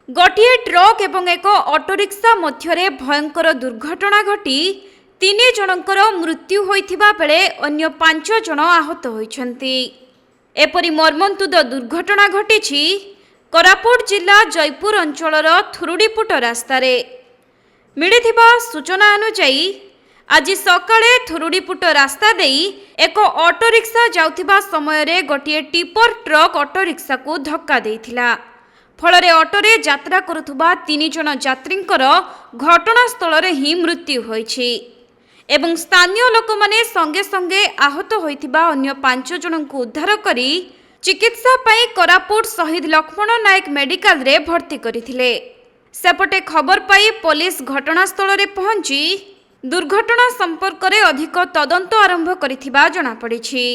गोटे ट्रक एवं एक ऑटोरिक्शा मध्य भयंकर दुर्घटना घटी 3 जनकर मृत्यु होइथिबा बेले अन्य 5 जन आहत होइछन्ति। एपरि मर्मन्तुद दुर्घटना घटिछि कोरापुट जिला जयपुर अंचलर थुरुडीपुट रास्तारे। मिलिथिबा सूचना अनुसार आज सकाळे थुरुडीपुट रास्ता देई एक ऑटोरिक्शा जाउथिबा समय रे गोटे टिपर ट्रक ऑटोरिक्शा को धक्का देइथिला। फलरे ऑटोरे यात्रा करुथुबा 3 जन यात्रींकर घटनास्थल रे ही मृत्यु होइछि एवं स्थानीय लोक माने संगे संगे आहत होइथिबा अन्य 5 जन को उद्धार करी चिकित्सा पई कोरापुट शहीद लक्ष्मण नायक मेडिकल रे भर्ती करिथिले। सेपटे खबर पाई पुलिस घटनास्थल रे पहुंची दुर्घटना संपर्क रे अधिक तदंत आरंभ करिथिबा जणा पड़िछि।